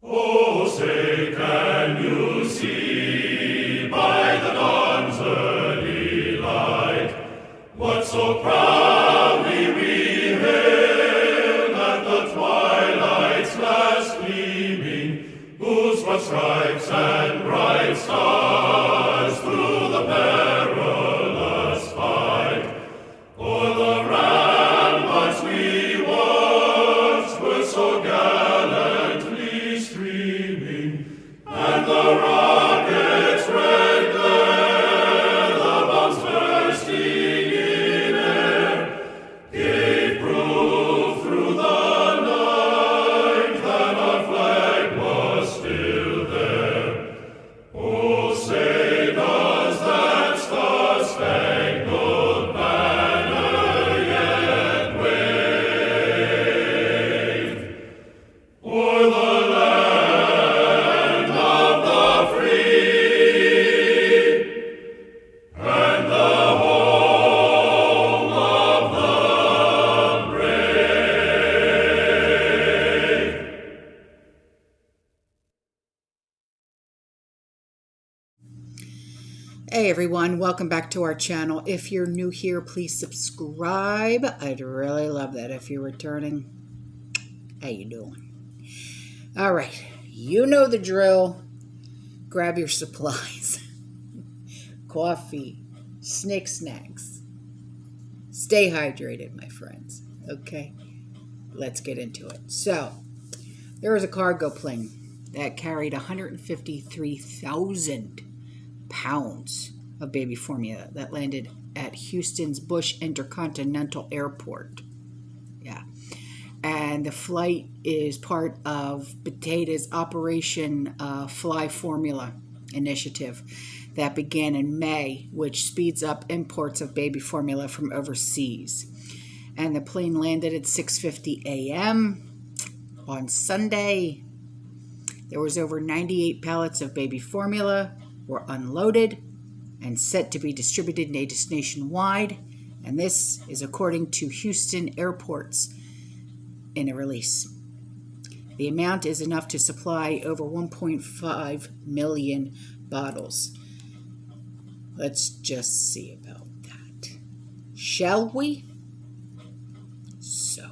Oh, say, can you see by the dawn's early light what so proudly we hailed at the twilight's last gleaming, whose broad stripes and bright stars through the perilous fight o'er the ramparts we watched were so gallantly streaming, and the rockets' red glare, the bombs bursting in air, gave proof through the night that our flag was still there. Oh, say does that star-spangled banner yet wave o'er the land of the free and the home of the brave? Hey everyone, welcome back to our channel. If you're new here, please subscribe. I'd really love that. If you're returning, how you doing? All right, you know the drill. Grab your supplies. Coffee, snacks. Stay hydrated, my friends. Okay, let's get into it. So, there was a cargo plane that carried 153,000 pounds of baby formula that landed at Houston's Bush Intercontinental Airport. Yeah. And the flight is part of Potato's Operation Fly Formula initiative that began in May, which speeds up imports of baby formula from overseas. And the plane landed at 6:50 a.m. on Sunday. There was over 98 pallets of baby formula were unloaded and set to be distributed nationwide, and this is according to Houston airports in a release. The amount is enough to supply over 1.5 million bottles. Let's just see about that, shall we? So,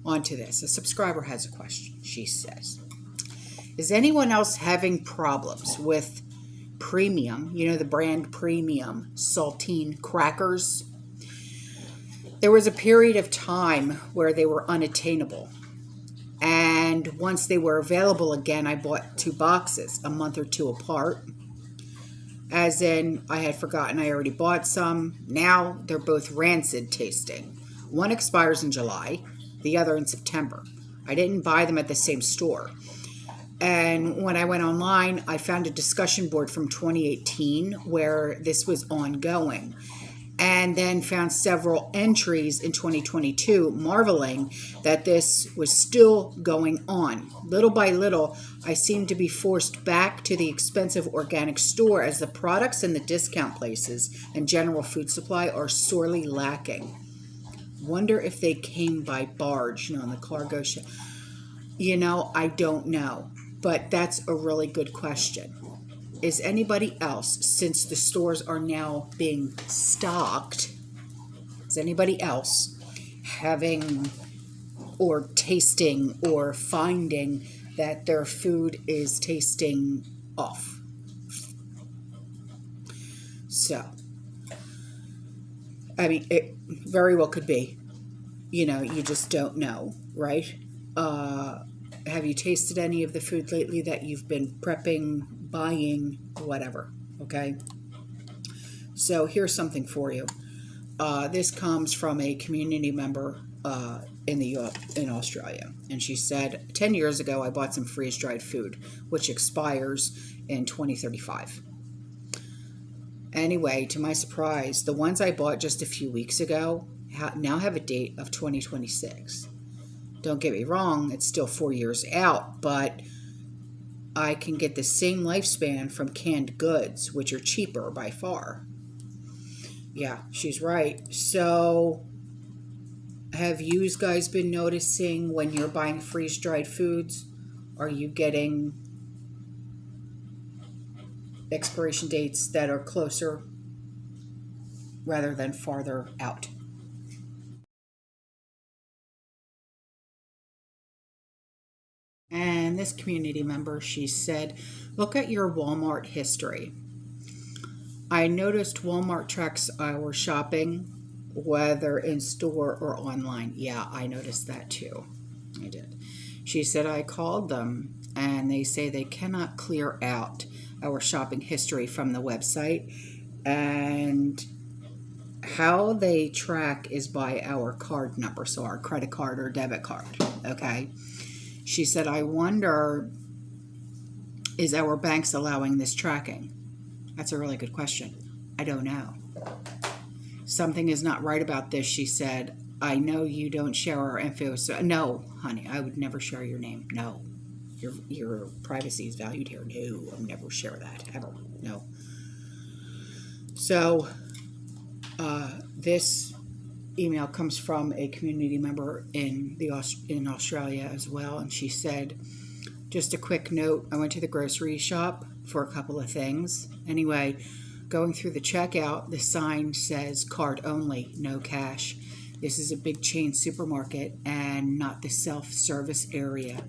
on to this. A subscriber has a question. She says, is anyone else having problems with premium, you know, the brand premium saltine crackers? There was a period of time where they were unattainable. And once they were available again, I bought 2 boxes a month or 2 apart. As in, I had forgotten I already bought some. Now they're both rancid tasting. One expires in July, the other in September. I didn't buy them at the same store. And when I went online, I found a discussion board from 2018 where this was ongoing, and then found several entries in 2022 marveling that this was still going on. Little by little, I seem to be forced back to the expensive organic store as the products in the discount places and general food supply are sorely lacking. Wonder if they came by barge, on the cargo ship. I don't know. But that's a really good question. Is anybody else, since the stores are now being stocked, is anybody else having or tasting or finding that their food is tasting off? So, I mean, it very well could be. You just don't know, right? Have you tasted any of the food lately that you've been prepping, buying, whatever? Okay. So here's something for you. This comes from a community member in Australia, and she said, 10 years ago I bought some freeze-dried food, which expires in 2035. Anyway, to my surprise, the ones I bought just a few weeks ago now have a date of 2026. Don't get me wrong, it's still 4 years out, but I can get the same lifespan from canned goods, which are cheaper by far. Yeah, she's right. So, have you guys been noticing when you're buying freeze-dried foods, Are you getting expiration dates that are closer rather than farther out? And this community member, she said, look at your Walmart history. I noticed Walmart tracks our shopping, whether in store or online. Yeah, I noticed that too. I did. She said, I called them and they say they cannot clear out our shopping history from the website, and how they track is by our card number, so our credit card or debit card. Okay. She said, I wonder, is our banks allowing this tracking? That's a really good question. I don't know. Something is not right about this, she said. I know you don't share our info. So, no, honey, I would never share your name. No. Your privacy is valued here. No, I'll never share that, ever. No. So, this email comes from a community member in Australia as well, and she said, just a quick note, I went to the grocery shop for a couple of things. Anyway, going through the checkout, the sign says card only, no cash. This is a big chain supermarket and not the self-service area.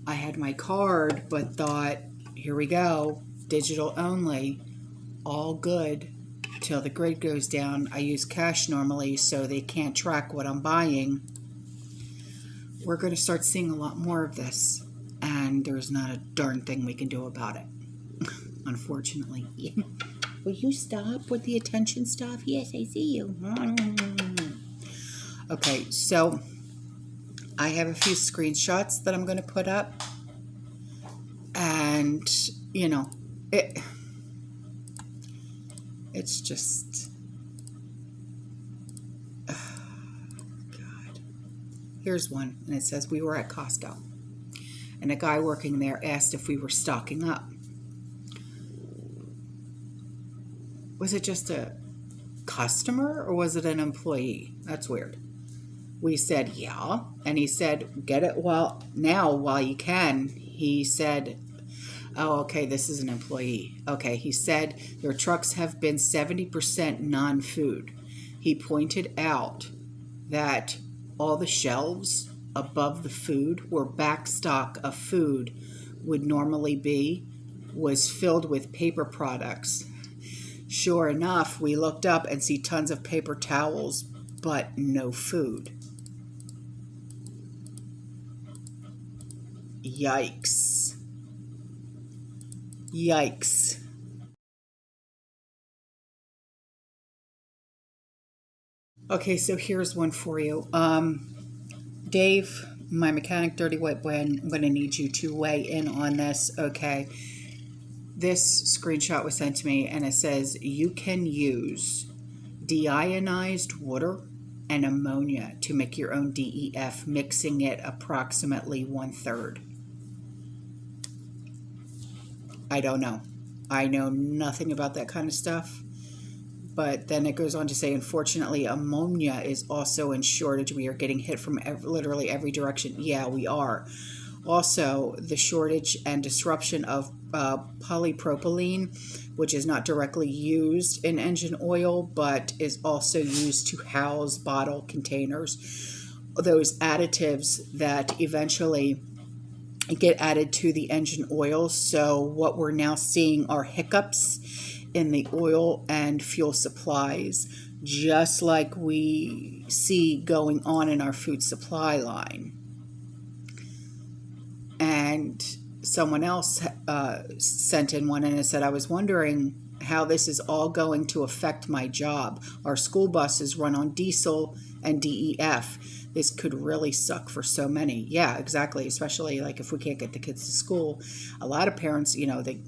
I had my card, but thought, here we go, digital only, all good. Till the grid goes down. I use cash normally, so they can't track what I'm buying. We're going to start seeing a lot more of this, and there's not a darn thing we can do about it, unfortunately. Will you stop with the attention stuff? Yes, I see you. Okay, so I have a few screenshots that I'm going to put up, and, you know, it's just, God. Here's one, and it says, we were at Costco, and a guy working there asked if we were stocking up. Was it just a customer, or was it an employee? That's weird. We said, yeah, and he said, get it while you can. He said, oh, okay, this is an employee. Okay, he said their trucks have been 70% non-food. He pointed out that all the shelves above the food where back stock of food would normally be was filled with paper products. Sure enough, we looked up and see tons of paper towels, but no food. Yikes. Yikes. Okay, so here's one for you. Dave, my mechanic, Dirty White Boy, I'm going to need you to weigh in on this, okay? This screenshot was sent to me, and it says you can use deionized water and ammonia to make your own DEF, mixing it approximately 1/3. I don't know. I know nothing about that kind of stuff. But then it goes on to say, unfortunately, ammonia is also in shortage. We are getting hit from literally every direction. Yeah, we are. Also, the shortage and disruption of polypropylene, which is not directly used in engine oil, but is also used to house bottle containers. Those additives that eventually get added to the engine oil. So what we're now seeing are hiccups in the oil and fuel supplies, just like we see going on in our food supply line. And someone else sent in one, and it said, I was wondering how this is all going to affect my job. Our school buses run on diesel and DEF. This could really suck for so many. Yeah, exactly. Especially like if we can't get the kids to school. A lot of parents, you know, they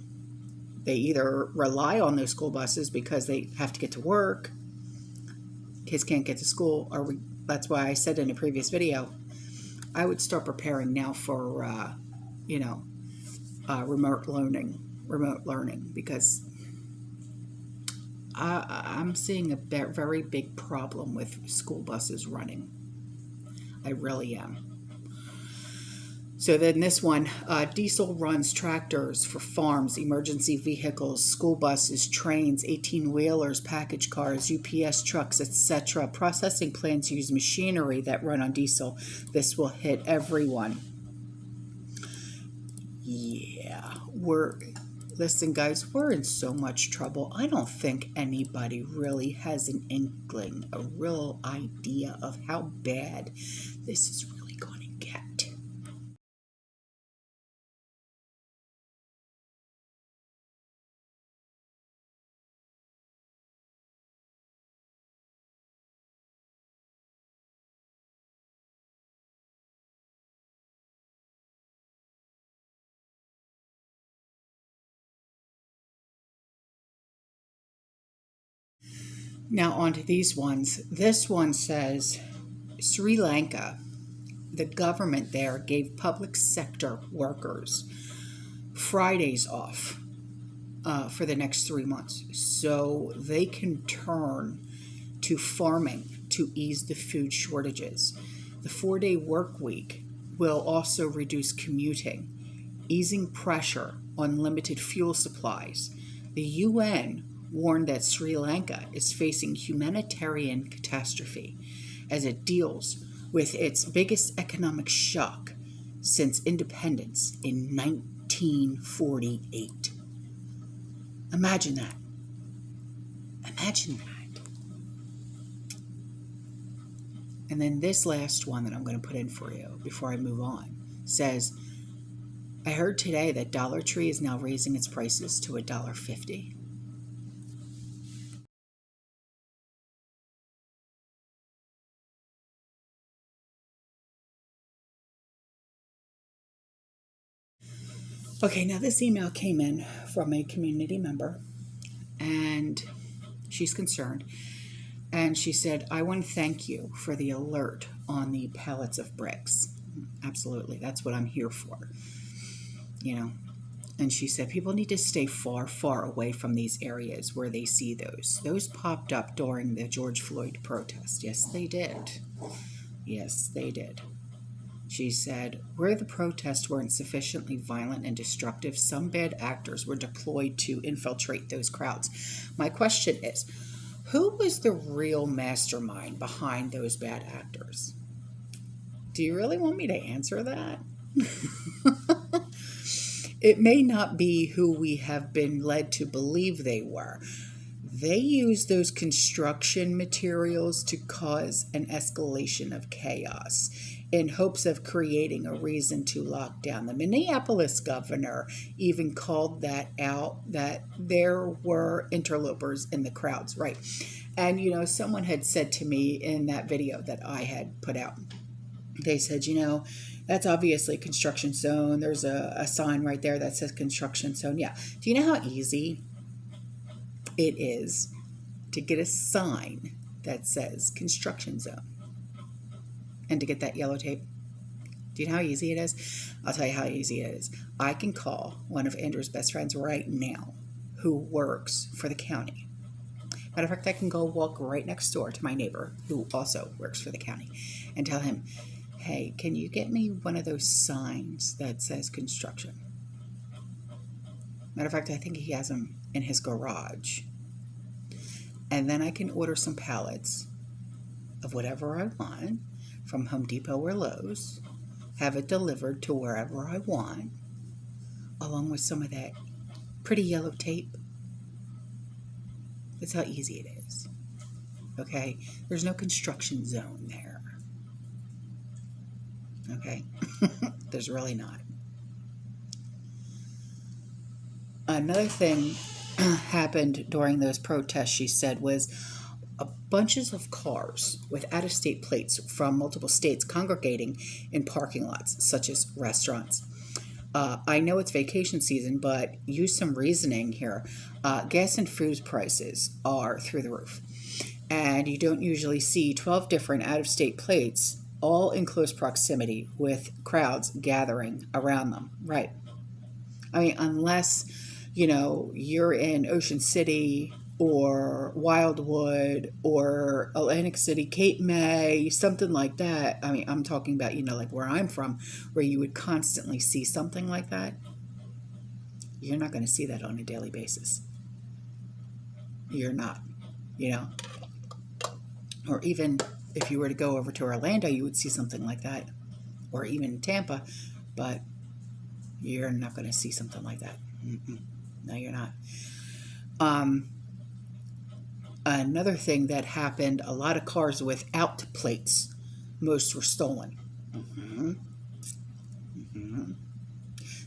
either rely on those school buses because they have to get to work. Kids can't get to school. That's why I said in a previous video, I would start preparing now for, remote learning, because I'm seeing a very big problem with school buses running. I really am. So then this one, diesel runs tractors for farms, emergency vehicles, school buses, trains, 18-wheelers, package cars, UPS trucks, etc. Processing plants use machinery that run on diesel. This will hit everyone. Yeah, listen guys, we're in so much trouble. I don't think anybody really has an inkling, a real idea of how bad this is really going to get. Now on to these ones. This one says Sri Lanka, the government there gave public sector workers Fridays off for the next 3 months so they can turn to farming to ease the food shortages. The 4-day work week will also reduce commuting, easing pressure on limited fuel supplies. The UN warned that Sri Lanka is facing humanitarian catastrophe as it deals with its biggest economic shock since independence in 1948. Imagine that. Imagine that. And then this last one that I'm going to put in for you before I move on says, I heard today that Dollar Tree is now raising its prices to $1.50. Okay, now this email came in from a community member, and she's concerned. And she said, I want to thank you for the alert on the pallets of bricks. Absolutely, that's what I'm here for. You know, and she said, people need to stay far, far away from these areas where they see those. Those popped up during the George Floyd protest. Yes, they did. Yes, they did. She said, where the protests weren't sufficiently violent and destructive, some bad actors were deployed to infiltrate those crowds. My question is, who was the real mastermind behind those bad actors? Do you really want me to answer that? It may not be who we have been led to believe they were. They used those construction materials to cause an escalation of chaos in hopes of creating a reason to lock down. The Minneapolis governor even called that out, that there were interlopers in the crowds, right? And, you know, someone had said to me in that video that I had put out, they said, you know, that's obviously a construction zone. There's a sign right there that says construction zone. Yeah. Do you know how easy it is to get a sign that says construction zone and to get that yellow tape? Do you know how easy it is? I'll tell you how easy it is. I can call one of Andrew's best friends right now who works for the county. Matter of fact, I can go walk right next door to my neighbor who also works for the county and tell him, hey, can you get me one of those signs that says construction? Matter of fact, I think he has them in his garage. And then I can order some pallets of whatever I want from Home Depot or Lowe's, have it delivered to wherever I want, along with some of that pretty yellow tape. That's how easy it is. Okay? There's no construction zone there. Okay? There's really not. Another thing happened during those protests, she said, was bunches of cars with out-of-state plates from multiple states congregating in parking lots, such as restaurants. I know it's vacation season, but use some reasoning here. Gas and food prices are through the roof. And you don't usually see 12 different out-of-state plates all in close proximity with crowds gathering around them. Right. I mean, unless, you know, you're in Ocean City or Wildwood or Atlantic City, Cape May, something like that. I mean, I'm talking about, like where I'm from, where you would constantly see something like that. You're not going to see that on a daily basis. You're not, Or even if you were to go over to Orlando, you would see something like that. Or even Tampa, but you're not going to see something like that. No, you're not. Another thing that happened, a lot of cars without plates, most were stolen.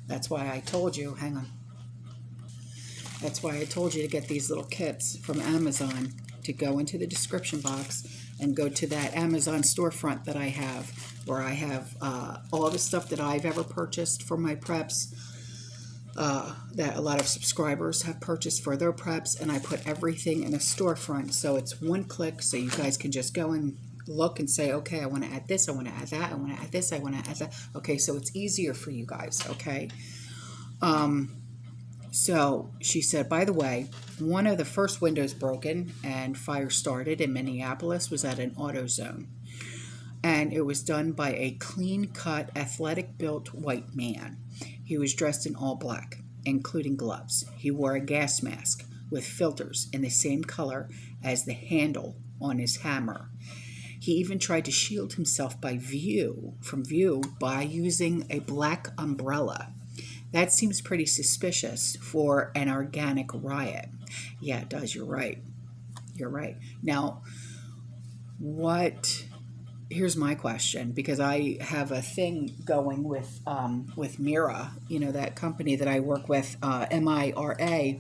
That's why I told you, hang on. That's why I told you to get these little kits from Amazon, to go into the description box and go to that Amazon storefront that I have, where I have all the stuff that I've ever purchased for my preps, that a lot of subscribers have purchased for their preps, and I put everything in a storefront, so it's one click, so you guys can just go and look and say, okay, I want to add this, I want to add that, I want to add this, I want to add that. Okay, so it's easier for you guys, okay? So she said, by the way, one of the first windows broken and fire started in Minneapolis was at an AutoZone. And it was done by a clean-cut, athletic-built white man. He was dressed in all black, including gloves. He wore a gas mask with filters in the same color as the handle on his hammer. He even tried to shield himself from view by using a black umbrella. That seems pretty suspicious for an organic riot. Yeah, it does. You're right. You're right. Now, here's my question, because I have a thing going with MIRA, that company that I work with, MIRA.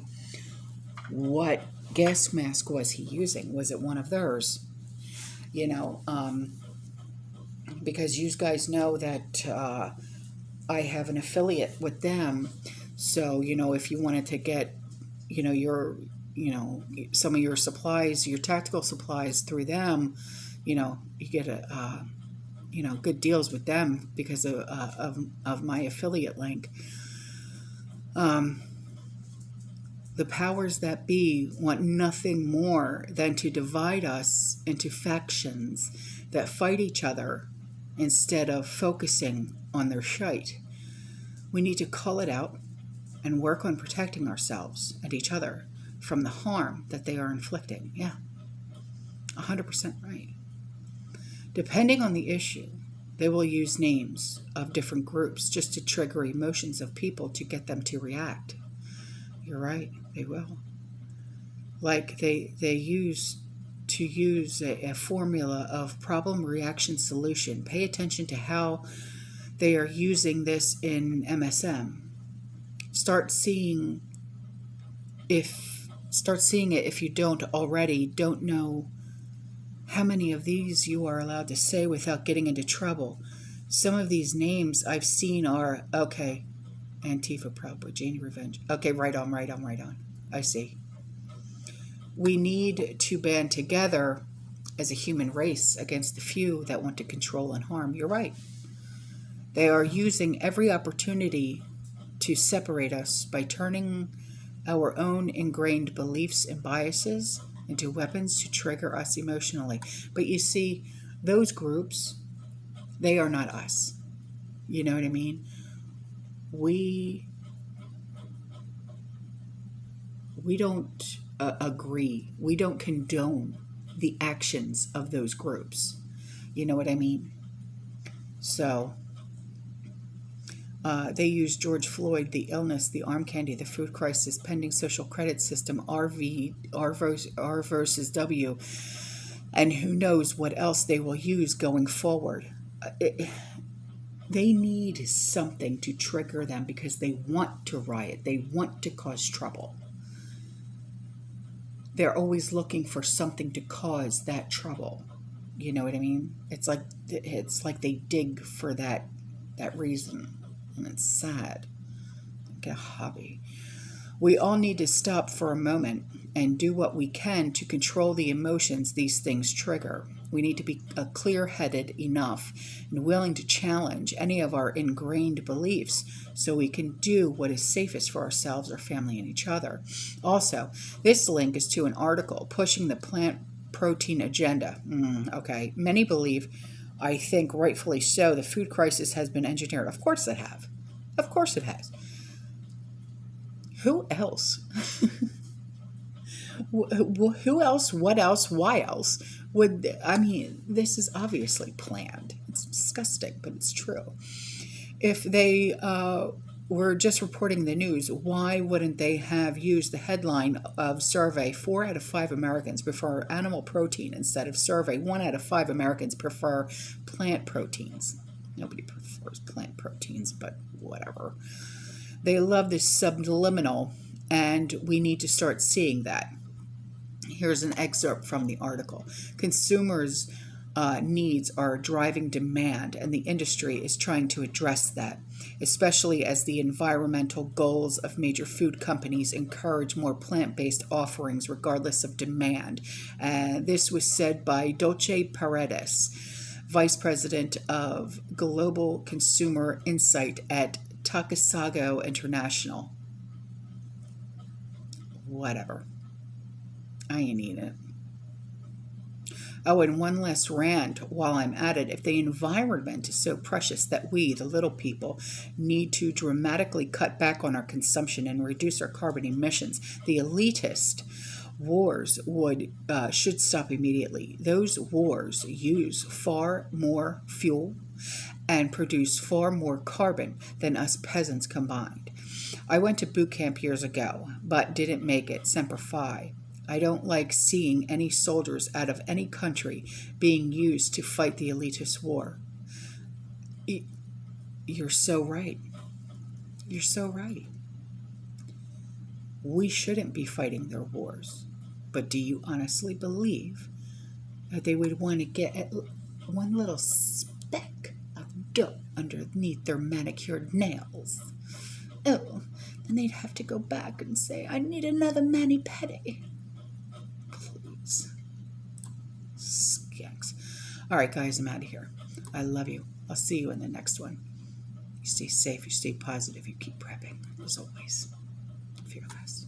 What gas mask was he using? Was it one of theirs? Because you guys know that I have an affiliate with them. So, if you wanted to get, some of your supplies, your tactical supplies through them, you get good deals with them because of my affiliate link. The powers that be want nothing more than to divide us into factions that fight each other instead of focusing on their shite. We need to call it out and work on protecting ourselves and each other from the harm that they are inflicting. Yeah, 100% right. Depending on the issue, they will use names of different groups just to trigger emotions of people to get them to react. You're right, they will. Like they use a formula of problem, reaction, solution. Pay attention to how they are using this in MSM. Start seeing it if you don't know how many of these you are allowed to say without getting into trouble. Some of these names I've seen are, okay, Antifa, Proud Boy, Janie Revenge. Okay, right on. I see. We need to band together as a human race against the few that want to control and harm. You're right. They are using every opportunity to separate us by turning our own ingrained beliefs and biases into weapons to trigger us emotionally. But you see, those groups, they are not us. You know what I mean? We don't agree. We don't condone the actions of those groups. You know what I mean? So they use George Floyd, the illness, the arm candy, the food crisis, pending social credit system, R versus W, and who knows what else they will use going forward. They need something to trigger them because they want to riot. They want to cause trouble. They're always looking for something to cause that trouble. You know what I mean? It's like they dig for that reason. And it's sad. Like a hobby. We all need to stop for a moment and do what we can to control the emotions these things trigger. We need to be clear-headed enough and willing to challenge any of our ingrained beliefs so we can do what is safest for ourselves, our family, and each other. Also, this link is to an article pushing the plant protein agenda. Okay, many believe, I think rightfully so, the food crisis has been engineered. Of course it have. Of course it has. Who else? Who else? What else? Why else would? I mean, this is obviously planned. It's disgusting, but it's true. If they were just reporting the news, why wouldn't they have used the headline of survey 4 out of 5 Americans prefer animal protein instead of survey 1 out of 5 Americans prefer plant proteins? Nobody prefers plant proteins, but whatever. They love this subliminal, and we need to start seeing that. Here's an excerpt from the article. Consumers' needs are driving demand, and the industry is trying to address that, especially as the environmental goals of major food companies encourage more plant-based offerings regardless of demand. This was said by Dolce Paredes, Vice President of Global Consumer Insight at Takasago International. Whatever. I ain't eating it. Oh, and one last rant while I'm at it. If the environment is so precious that we, the little people, need to dramatically cut back on our consumption and reduce our carbon emissions, the elitist wars should stop immediately. Those wars use far more fuel and produce far more carbon than us peasants combined. I went to boot camp years ago, but didn't make it. Semper Fi. I don't like seeing any soldiers out of any country being used to fight the elitist war. You're so right. You're so right. We shouldn't be fighting their wars. But do you honestly believe that they would want to get one little speck of dirt underneath their manicured nails? Oh, then they'd have to go back and say, I need another mani-pedi. Please. Skanks. All right, guys, I'm out of here. I love you. I'll see you in the next one. You stay safe, you stay positive, you keep prepping, as always. Fearless.